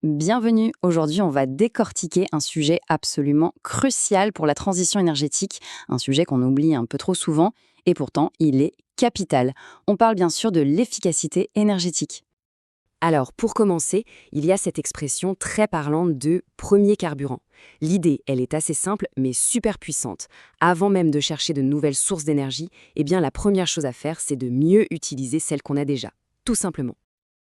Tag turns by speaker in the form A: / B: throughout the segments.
A: Bienvenue. Aujourd'hui, on va décortiquer un sujet absolument crucial pour la transition énergétique, un sujet qu'on oublie un peu trop souvent, et pourtant, il est capital. On parle bien sûr de l'efficacité énergétique.
B: Alors, pour commencer, il y a cette expression très parlante de premier carburant. L'idée, elle est assez simple, mais super puissante. Avant même de chercher de nouvelles sources d'énergie, eh bien, la première chose à faire, c'est de mieux utiliser celles qu'on a déjà. Tout simplement.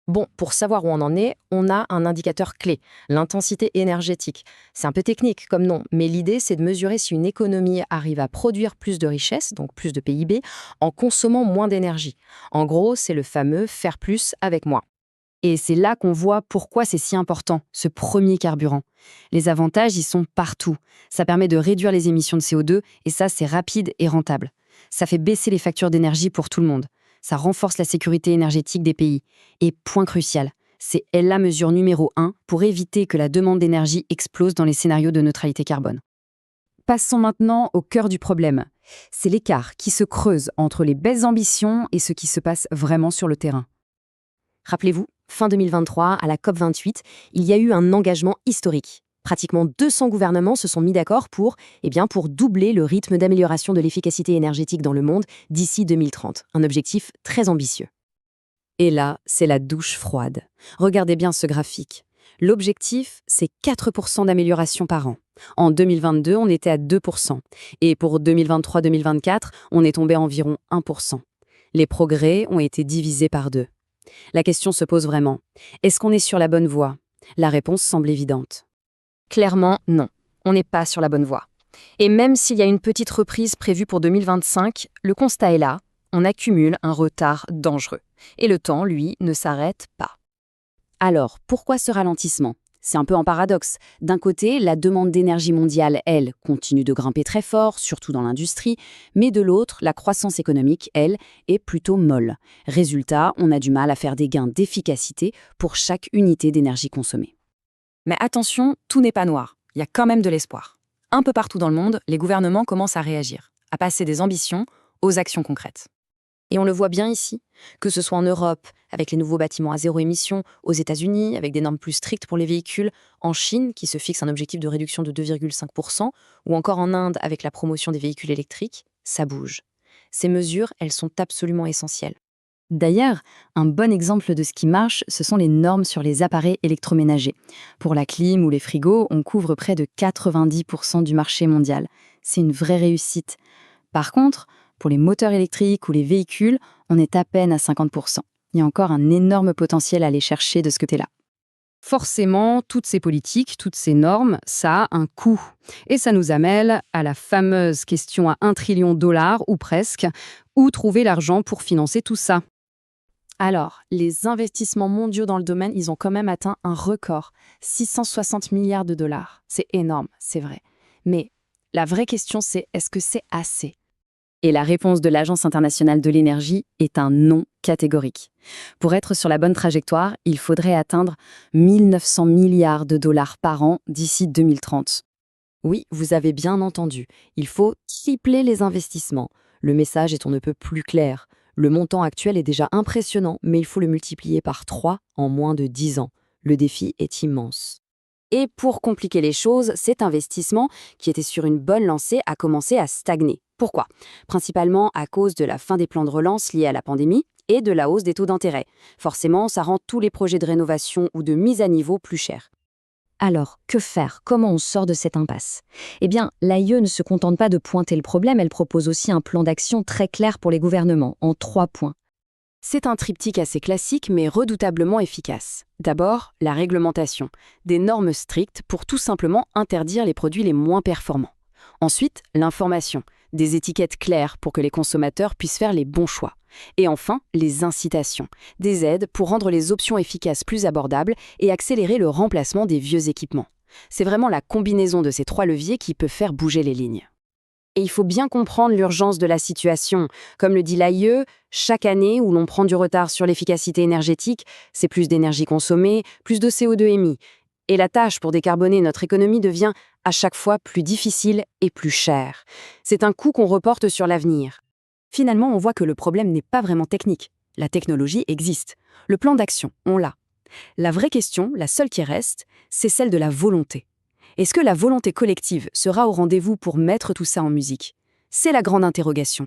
C: Bon, pour savoir où on en est, on a un indicateur clé, l'intensité énergétique. C'est un peu technique comme nom, mais l'idée c'est de mesurer si une économie arrive à produire plus de richesses, donc plus de PIB, en consommant moins d'énergie. En gros, c'est le fameux faire plus avec moins.
A: Et c'est là qu'on voit pourquoi c'est si important, ce premier carburant. Les avantages, y sont partout. Ça permet de réduire les émissions de CO2, et ça, c'est rapide et rentable. Ça fait baisser les factures d'énergie pour tout le monde. Ça renforce la sécurité énergétique des pays. Et point crucial, c'est la mesure numéro 1 pour éviter que la demande d'énergie explose dans les scénarios de neutralité carbone. Passons maintenant au cœur du problème. C'est l'écart qui se creuse entre les belles ambitions et ce qui se passe vraiment sur le terrain.
B: Rappelez-vous, fin 2023, à la COP28, il y a eu un engagement historique. Pratiquement 200 gouvernements se sont mis d'accord pour doubler le rythme d'amélioration de l'efficacité énergétique dans le monde d'ici 2030. Un objectif très ambitieux.
A: Et là, c'est la douche froide. Regardez bien ce graphique. L'objectif, c'est 4% d'amélioration par an. En 2022, on était à 2%. Et pour 2023-2024, on est tombé à environ 1%. Les progrès ont été divisés par 2. La question se pose vraiment. Est-ce qu'on est sur la bonne voie? La réponse semble évidente.
C: Clairement, non. On n'est pas sur la bonne voie. Et même s'il y a une petite reprise prévue pour 2025, le constat est là, on accumule un retard dangereux. Et le temps, lui, ne s'arrête pas.
A: Alors, pourquoi ce ralentissement? C'est un peu en paradoxe. D'un côté, la demande d'énergie mondiale, elle, continue de grimper très fort, surtout dans l'industrie, mais de l'autre, la croissance économique, elle, est plutôt molle. Résultat, on a du mal à faire des gains d'efficacité pour chaque unité d'énergie consommée.
C: Mais attention, tout n'est pas noir. Il y a quand même de l'espoir. Un peu partout dans le monde, les gouvernements commencent à réagir, à passer des ambitions aux actions concrètes. Et on le voit bien ici, que ce soit en Europe, avec les nouveaux bâtiments à zéro émission, aux États-Unis, avec des normes plus strictes pour les véhicules, en Chine, qui se fixe un objectif de réduction de 2,5%, ou encore en Inde, avec la promotion des véhicules électriques, ça bouge. Ces mesures, elles sont absolument essentielles.
A: D'ailleurs, un bon exemple de ce qui marche, ce sont les normes sur les appareils électroménagers. Pour la clim ou les frigos, on couvre près de 90% du marché mondial. C'est une vraie réussite. Par contre, pour les moteurs électriques ou les véhicules, on est à peine à 50%. Il y a encore un énorme potentiel à aller chercher de ce côté-là. Forcément, toutes ces politiques, toutes ces normes, ça a un coût. Et ça nous amène à la fameuse question à 1 trillion de dollars, ou presque, où trouver l'argent pour financer tout ça? Alors, les investissements mondiaux dans le domaine, ils ont quand même atteint un record, 660 milliards de dollars. C'est énorme, c'est vrai. Mais la vraie question, c'est est-ce que c'est assez? Et la réponse de l'Agence internationale de l'énergie est un non catégorique. Pour être sur la bonne trajectoire, il faudrait atteindre 1900 milliards de dollars par an d'ici 2030.
B: Oui, vous avez bien entendu. Il faut tripler les investissements. Le message est on ne peut plus clair. Le montant actuel est déjà impressionnant, mais il faut le multiplier par 3 en moins de 10 ans. Le défi est immense. Et pour compliquer les choses, cet investissement, qui était sur une bonne lancée, a commencé à stagner. Pourquoi? Principalement à cause de la fin des plans de relance liés à la pandémie et de la hausse des taux d'intérêt. Forcément, ça rend tous les projets de rénovation ou de mise à niveau plus chers.
D: Alors, que faire? Comment on sort de cette impasse? Eh bien, l'AIE ne se contente pas de pointer le problème, elle propose aussi un plan d'action très clair pour les gouvernements, en 3 points.
B: C'est un triptyque assez classique mais redoutablement efficace. D'abord, la réglementation, des normes strictes pour tout simplement interdire les produits les moins performants. Ensuite, l'information, des étiquettes claires pour que les consommateurs puissent faire les bons choix. Et enfin, les incitations, des aides pour rendre les options efficaces plus abordables et accélérer le remplacement des vieux équipements. C'est vraiment la combinaison de ces 3 leviers qui peut faire bouger les lignes. Et il faut bien comprendre l'urgence de la situation. Comme le dit l'AIE, chaque année où l'on prend du retard sur l'efficacité énergétique, c'est plus d'énergie consommée, plus de CO2 émis. Et la tâche pour décarboner notre économie devient à chaque fois plus difficile et plus chère. C'est un coût qu'on reporte sur l'avenir. Finalement, on voit que le problème n'est pas vraiment technique. La technologie existe. Le plan d'action, on l'a. La vraie question, la seule qui reste, c'est celle de la volonté. Est-ce que la volonté collective sera au rendez-vous pour mettre tout ça en musique? C'est la grande interrogation.